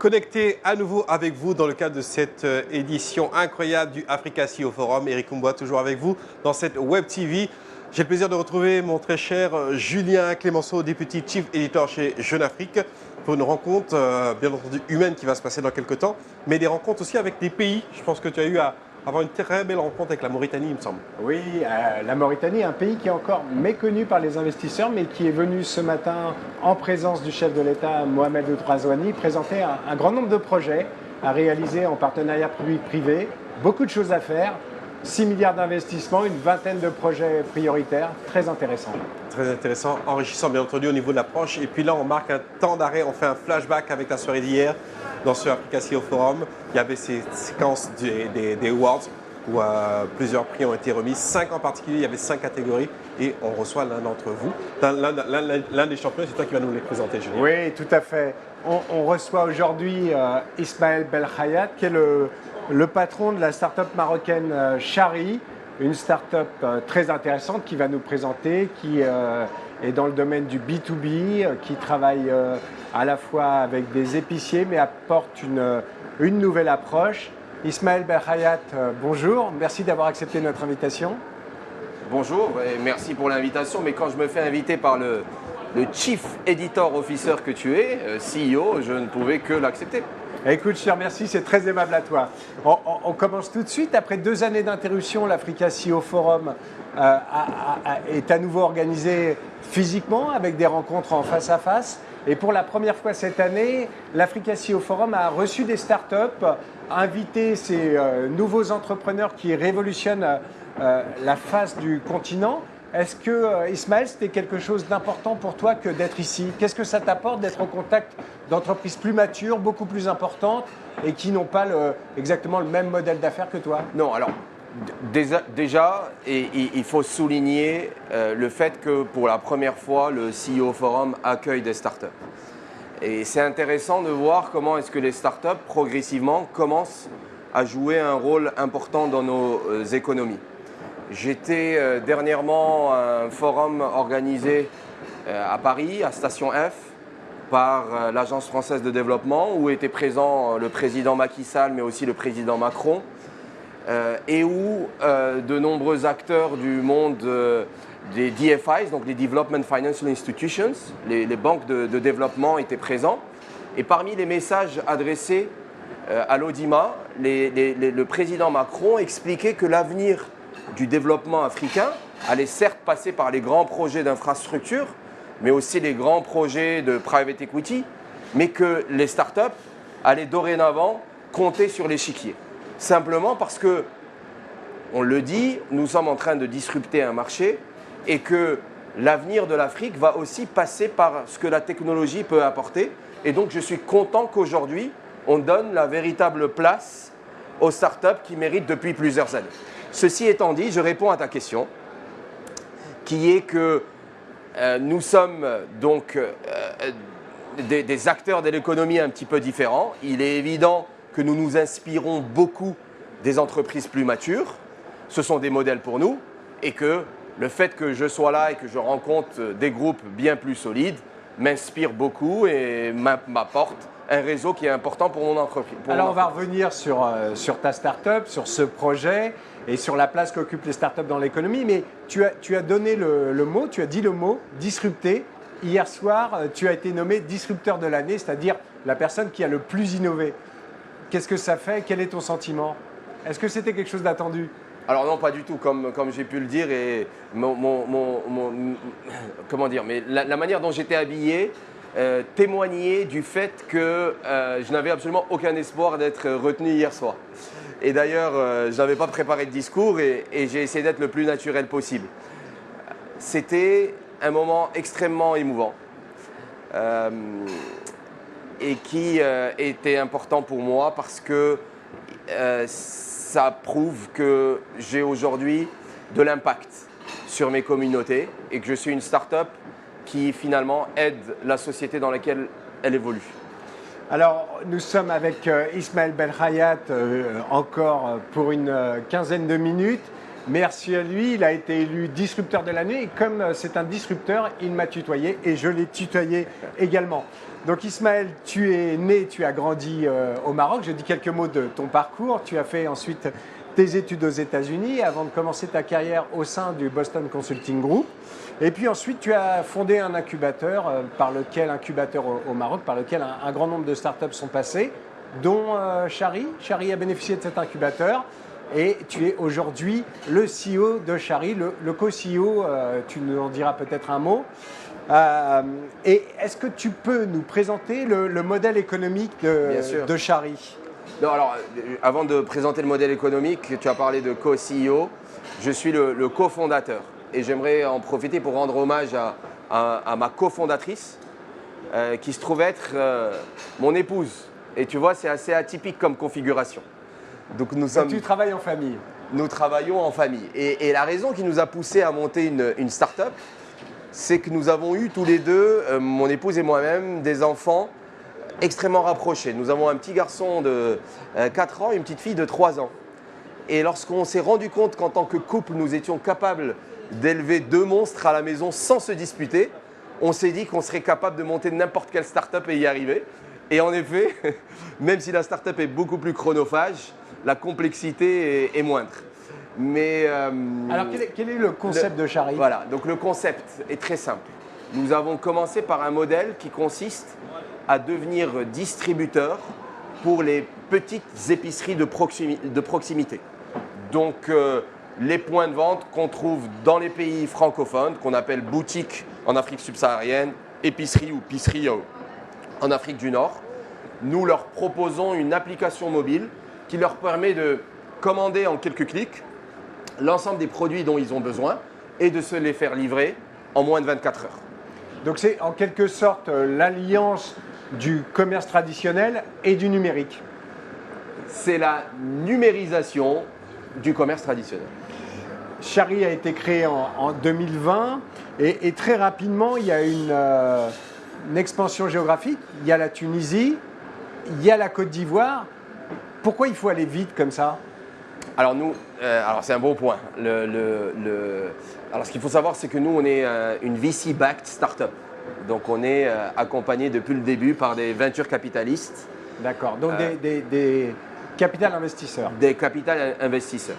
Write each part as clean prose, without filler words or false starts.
connecté à nouveau avec vous dans le cadre de cette édition incroyable du Africa CEO Forum. Eric Umboa toujours avec vous dans cette Web TV. J'ai le plaisir de retrouver mon très cher Julien Clémenceau, député Chief Editor chez Jeune Afrique, pour une rencontre bien entendu humaine qui va se passer dans quelques temps, mais des rencontres aussi avec des pays. Je pense que tu as eu à avoir une très belle rencontre avec la Mauritanie, il me semble. Oui, la Mauritanie, un pays qui est encore méconnu par les investisseurs, mais qui est venu ce matin en présence du chef de l'État, Mohamed Ould Ghazouani, présenter un grand nombre de projets à réaliser en partenariat public-privé. Beaucoup de choses à faire, 6 milliards d'investissements, une vingtaine de projets prioritaires, très intéressant. Très intéressant, enrichissant bien entendu au niveau de l'approche. Et puis là, on marque un temps d'arrêt, on fait un flashback avec la soirée d'hier dans ce Africa CEO Forum. Il y avait ces séquences des awards où plusieurs prix ont été remis, 5 en particulier, il y avait 5 catégories et on reçoit l'un d'entre vous. L'un des champions, c'est toi qui vas nous les présenter, Julien. Oui, tout à fait. On reçoit aujourd'hui Ismaël Belkhayat, qui est le patron de la start-up marocaine Chari, une start-up très intéressante qui va nous présenter, qui est dans le domaine du B2B, qui travaille à la fois avec des épiciers, mais apporte une nouvelle approche. Ismaël Belkhayat, bonjour, merci d'avoir accepté notre invitation. Bonjour et merci pour l'invitation, mais quand je me fais inviter par le Chief Editor Officer que tu es, CEO, je ne pouvais que l'accepter. Écoute, je te remercie, c'est très aimable à toi. On commence tout de suite. Après 2 années d'interruption, l'Africa CEO Forum est à nouveau organisé physiquement avec des rencontres en face à face. Et pour la première fois cette année, l'Africa CEO Forum a reçu des startups, a invité ces nouveaux entrepreneurs qui révolutionnent la face du continent. Est-ce que, Ismaël, c'était quelque chose d'important pour toi que d'être ici? Qu'est-ce que ça t'apporte d'être au contact d'entreprises plus matures, beaucoup plus importantes et qui n'ont pas exactement le même modèle d'affaires que toi? Non, alors déjà il faut souligner le fait que pour la première fois, le CEO Forum accueille des startups. Et c'est intéressant de voir comment est-ce que les startups, progressivement, commencent à jouer un rôle important dans nos économies. J'étais dernièrement à un forum organisé à Paris, à Station F, par l'Agence française de développement, où étaient présents le président Macky Sall, mais aussi le président Macron, et où de nombreux acteurs du monde des DFIs, donc les Development Financial Institutions, les banques de développement étaient présents. Et parmi les messages adressés à l'Audima, le président Macron expliquait que l'avenir du développement africain allait certes passer par les grands projets d'infrastructure, mais aussi les grands projets de private equity, mais que les startups allaient dorénavant compter sur l'échiquier. Simplement parce que, on le dit, nous sommes en train de disrupter un marché et que l'avenir de l'Afrique va aussi passer par ce que la technologie peut apporter. Et donc je suis content qu'aujourd'hui, on donne la véritable place aux startups qui méritent depuis plusieurs années. Ceci étant dit, je réponds à ta question, qui est que nous sommes donc des acteurs de l'économie un petit peu différents. Il est évident que nous nous inspirons beaucoup des entreprises plus matures. Ce sont des modèles pour nous et que le fait que je sois là et que je rencontre des groupes bien plus solides m'inspire beaucoup et m'apporte un réseau qui est important pour mon entreprise. Alors on va revenir sur ta start-up, sur ce projet et sur la place qu'occupent les startups dans l'économie. Mais tu as donné le mot, tu as dit le mot disrupter. Hier soir, tu as été nommé disrupteur de l'année, c'est-à-dire la personne qui a le plus innové. Qu'est-ce que ça fait? Quel est ton sentiment? Est-ce que c'était quelque chose d'attendu? Alors non, pas du tout, comme j'ai pu le dire. Et comment dire, mais la manière dont j'étais habillé témoignait du fait que je n'avais absolument aucun espoir d'être retenu hier soir. Et d'ailleurs, je n'avais pas préparé de discours et j'ai essayé d'être le plus naturel possible. C'était un moment extrêmement émouvant et qui était important pour moi parce que ça prouve que j'ai aujourd'hui de l'impact sur mes communautés et que je suis une start-up qui finalement aide la société dans laquelle elle évolue. Alors, nous sommes avec Ismaël Belkhayat encore pour une quinzaine de minutes. Merci à lui, il a été élu disrupteur de l'année et comme c'est un disrupteur, il m'a tutoyé et je l'ai tutoyé également. Donc Ismaël, tu es né, tu as grandi au Maroc. Je dis quelques mots de ton parcours. Tu as fait ensuite tes études aux États-Unis avant de commencer ta carrière au sein du Boston Consulting Group. Et puis ensuite, tu as fondé un incubateur, au Maroc, par lequel un grand nombre de startups sont passées, dont Chari. Chari a bénéficié de cet incubateur. Et tu es aujourd'hui le CEO de Chari, le co-CEO, tu nous en diras peut-être un mot. Et est-ce que tu peux nous présenter le modèle économique de Chari? Non, alors, avant de présenter le modèle économique, tu as parlé de co-CEO. Je suis le cofondateur. Et j'aimerais en profiter pour rendre hommage à ma cofondatrice, qui se trouve être mon épouse. Et tu vois, c'est assez atypique comme configuration. Donc tu travailles en famille. Nous travaillons en famille. Et la raison qui nous a poussé à monter une start-up, c'est que nous avons eu tous les deux, mon épouse et moi-même, des enfants extrêmement rapprochés. Nous avons un petit garçon de 4 ans et une petite fille de 3 ans. Et lorsqu'on s'est rendu compte qu'en tant que couple, nous étions capables d'élever 2 monstres à la maison sans se disputer, on s'est dit qu'on serait capable de monter n'importe quelle start-up et y arriver. Et en effet, même si la start-up est beaucoup plus chronophage, la complexité est moindre. Mais, alors quel est le concept de Chari? Voilà, donc le concept est très simple. Nous avons commencé par un modèle qui consiste à devenir distributeur pour les petites épiceries de proximité. Donc les points de vente qu'on trouve dans les pays francophones, qu'on appelle boutiques en Afrique subsaharienne, épicerie ou pisserie en Afrique du Nord, nous leur proposons une application mobile qui leur permet de commander en quelques clics l'ensemble des produits dont ils ont besoin et de se les faire livrer en moins de 24 heures. Donc c'est en quelque sorte l'alliance du commerce traditionnel et du numérique. C'est la numérisation du commerce traditionnel. Chari a été créé en 2020 et très rapidement il y a une expansion géographique. Il y a la Tunisie, il y a la Côte d'Ivoire. Pourquoi il faut aller vite comme ça? Alors alors c'est un bon point. Alors ce qu'il faut savoir, c'est que nous, on est une VC-backed startup. Donc on est accompagné depuis le début par des venture capitalistes. D'accord, donc des capital investisseurs. Des capital investisseurs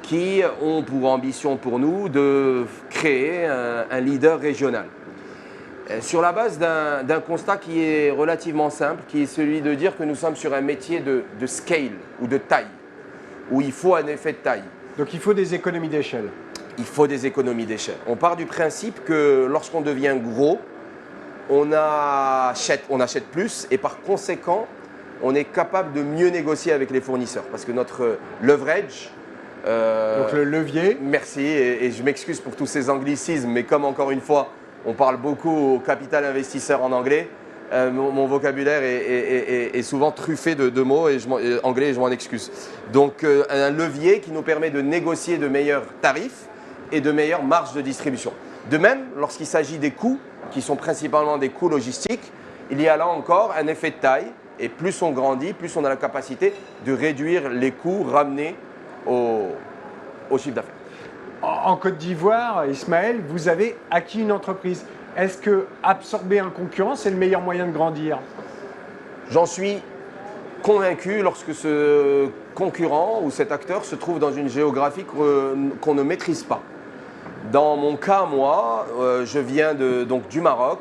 qui ont pour ambition pour nous de créer un leader régional. Sur la base d'un constat qui est relativement simple, qui est celui de dire que nous sommes sur un métier de scale ou de taille, où il faut un effet de taille. Donc il faut des économies d'échelle. Il faut des économies d'échelle. On part du principe que lorsqu'on devient gros, on achète plus et par conséquent, on est capable de mieux négocier avec les fournisseurs parce que notre leverage… donc le levier. Merci et je m'excuse pour tous ces anglicismes, mais comme encore une fois, on parle beaucoup au capital investisseur en anglais, mon vocabulaire est souvent truffé de mots anglais et je m'en excuse. Donc un levier qui nous permet de négocier de meilleurs tarifs et de meilleures marges de distribution. De même, lorsqu'il s'agit des coûts, qui sont principalement des coûts logistiques, il y a là encore un effet de taille et plus on grandit, plus on a la capacité de réduire les coûts ramenés au chiffre d'affaires. En Côte d'Ivoire, Ismaël, vous avez acquis une entreprise. Est-ce que absorber un concurrent, c'est le meilleur moyen de grandir? J'en suis convaincu lorsque ce concurrent ou cet acteur se trouve dans une géographie qu'on ne maîtrise pas. Dans mon cas, moi, je viens donc du Maroc.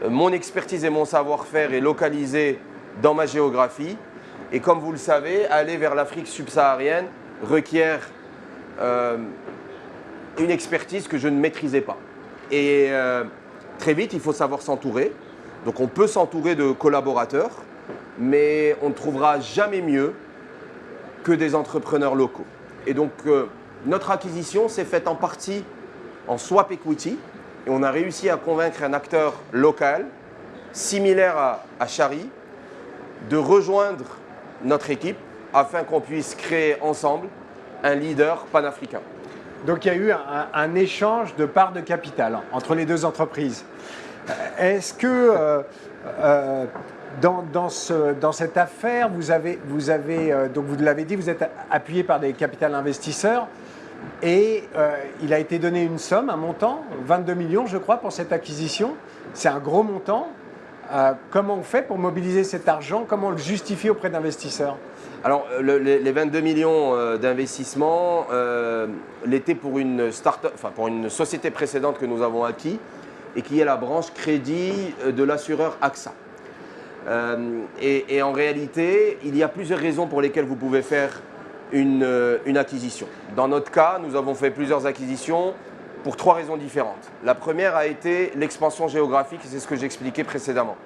Mon expertise et mon savoir-faire est localisé dans ma géographie. Et comme vous le savez, aller vers l'Afrique subsaharienne requiert une expertise que je ne maîtrisais pas. Et très vite, il faut savoir s'entourer. Donc on peut s'entourer de collaborateurs, mais on ne trouvera jamais mieux que des entrepreneurs locaux. Et donc notre acquisition s'est faite en partie en swap equity et on a réussi à convaincre un acteur local, similaire à Chari, de rejoindre notre équipe afin qu'on puisse créer ensemble un leader panafricain. Donc il y a eu un échange de parts de capital entre les deux entreprises. Est-ce que dans cette affaire, vous avez donc vous l'avez dit, vous êtes appuyé par des capital investisseurs. Et il a été donné une somme, un montant, 22 millions je crois pour cette acquisition. C'est un gros montant. Comment on fait pour mobiliser cet argent? Comment on le justifie auprès d'investisseurs? Alors, les 22 millions d'investissement l'étaient pour une start-up, enfin pour une société précédente que nous avons acquis et qui est la branche crédit de l'assureur AXA. Et en réalité, il y a plusieurs raisons pour lesquelles vous pouvez faire une acquisition. Dans notre cas, nous avons fait plusieurs acquisitions pour 3 raisons différentes. La première a été l'expansion géographique, c'est ce que j'expliquais précédemment.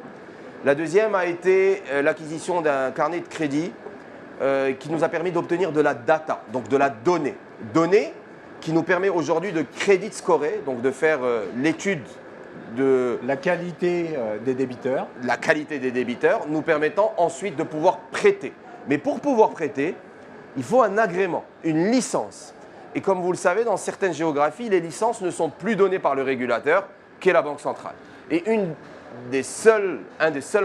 La deuxième a été l'acquisition d'un carnet de crédit qui nous a permis d'obtenir de la data, donc de la donnée. Donnée qui nous permet aujourd'hui de crédit scorer, donc de faire l'étude de la qualité des débiteurs. La qualité des débiteurs, nous permettant ensuite de pouvoir prêter. Mais pour pouvoir prêter, il faut un agrément, une licence. Et comme vous le savez, dans certaines géographies, les licences ne sont plus données par le régulateur, qui est la Banque centrale. Et un des seuls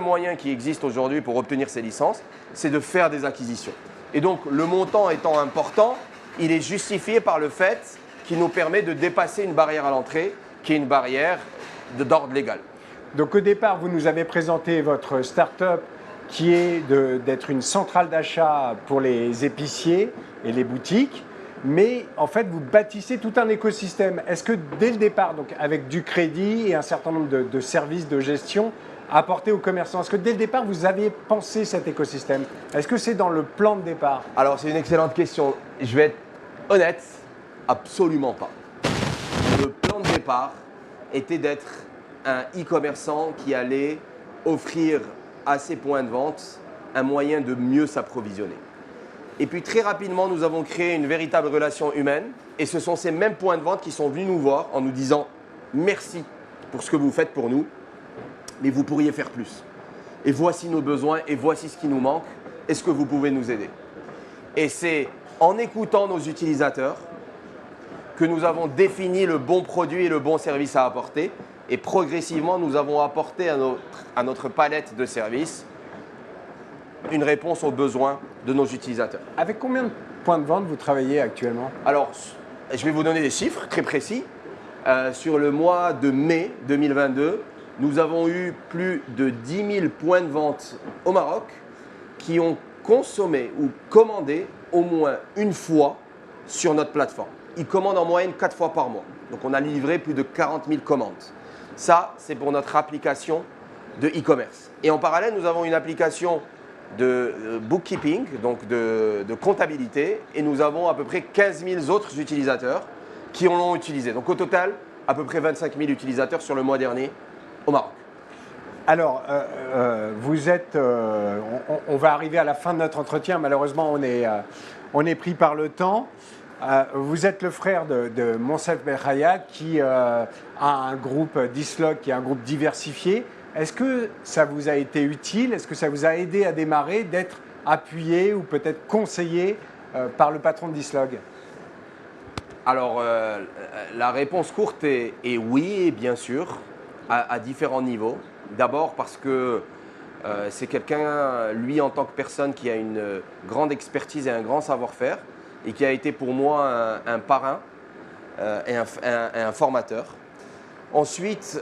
moyens qui existent aujourd'hui pour obtenir ces licences, c'est de faire des acquisitions. Et donc, le montant étant important, il est justifié par le fait qu'il nous permet de dépasser une barrière à l'entrée, qui est une barrière d'ordre légal. Donc, au départ, vous nous avez présenté votre start-up qui est d'être une centrale d'achat pour les épiciers et les boutiques. Mais en fait, vous bâtissez tout un écosystème. Est-ce que dès le départ, donc avec du crédit et un certain nombre de services de gestion apportés aux commerçants, est-ce que dès le départ, vous aviez pensé cet écosystème? Est-ce que c'est dans le plan de départ? Alors, c'est une excellente question. Je vais être honnête, absolument pas. Le plan de départ était d'être un e-commerçant qui allait offrir à ses points de vente un moyen de mieux s'approvisionner. Et puis très rapidement, nous avons créé une véritable relation humaine et ce sont ces mêmes points de vente qui sont venus nous voir en nous disant « Merci pour ce que vous faites pour nous, mais vous pourriez faire plus. Et voici nos besoins et voici ce qui nous manque. Est-ce que vous pouvez nous aider ?» Et c'est en écoutant nos utilisateurs que nous avons défini le bon produit et le bon service à apporter. Et progressivement, nous avons apporté à notre palette de services une réponse aux besoins de nos utilisateurs. Avec combien de points de vente vous travaillez actuellement? Alors, je vais vous donner des chiffres très précis. Sur le mois de mai 2022, nous avons eu plus de 10 000 points de vente au Maroc qui ont consommé ou commandé au moins une fois sur notre plateforme. Ils commandent en moyenne 4 fois par mois. Donc, on a livré plus de 40 000 commandes. Ça, c'est pour notre application de e-commerce. Et en parallèle, nous avons une application de bookkeeping, donc de comptabilité, et nous avons à peu près 15 000 autres utilisateurs qui en l'ont utilisé. Donc au total, à peu près 25 000 utilisateurs sur le mois dernier au Maroc. Alors, vous êtes, on va arriver à la fin de notre entretien, malheureusement on est pris par le temps. Vous êtes le frère de Monsef Belrayad qui a un groupe Dislog, qui est un groupe diversifié. Est-ce que ça vous a été utile? Est-ce que ça vous a aidé à démarrer, d'être appuyé ou peut-être conseillé par le patron de Dislog? Alors, la réponse courte est oui, bien sûr, à différents niveaux. D'abord parce que c'est quelqu'un, lui en tant que personne, qui a une grande expertise et un grand savoir-faire et qui a été pour moi un parrain et un formateur. Ensuite,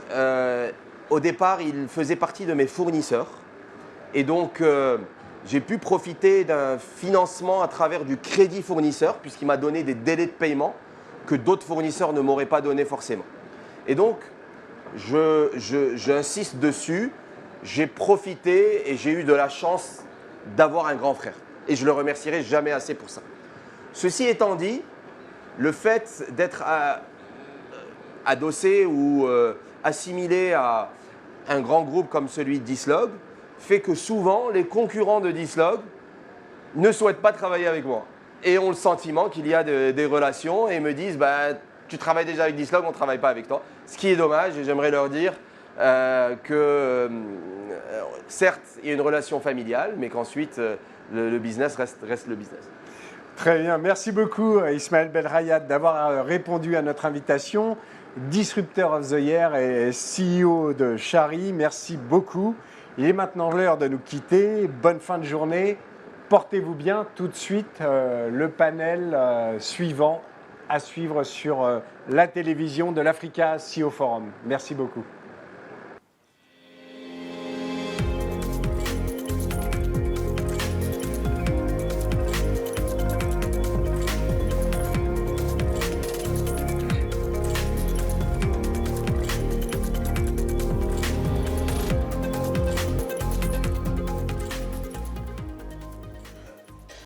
au départ, il faisait partie de mes fournisseurs et donc j'ai pu profiter d'un financement à travers du crédit fournisseur puisqu'il m'a donné des délais de paiement que d'autres fournisseurs ne m'auraient pas donné forcément. Et donc, j'insiste dessus, j'ai profité et j'ai eu de la chance d'avoir un grand frère. Et je ne le remercierai jamais assez pour ça. Ceci étant dit, le fait d'être adossé ou assimilé à un grand groupe comme celui de Dislog fait que souvent, les concurrents de Dislog ne souhaitent pas travailler avec moi. Et ont le sentiment qu'il y a des relations et me disent bah, « tu travailles déjà avec Dislog, on ne travaille pas avec toi ». Ce qui est dommage et j'aimerais leur dire que certes, il y a une relation familiale, mais qu'ensuite, le business reste le business. Très bien, merci beaucoup Ismaël Belrayad d'avoir répondu à notre invitation. Disruptor of the Year et CEO de Chari, merci beaucoup. Il est maintenant l'heure de nous quitter. Bonne fin de journée. Portez-vous bien. Tout de suite, le panel suivant à suivre sur la télévision de l'Africa CEO Forum. Merci beaucoup.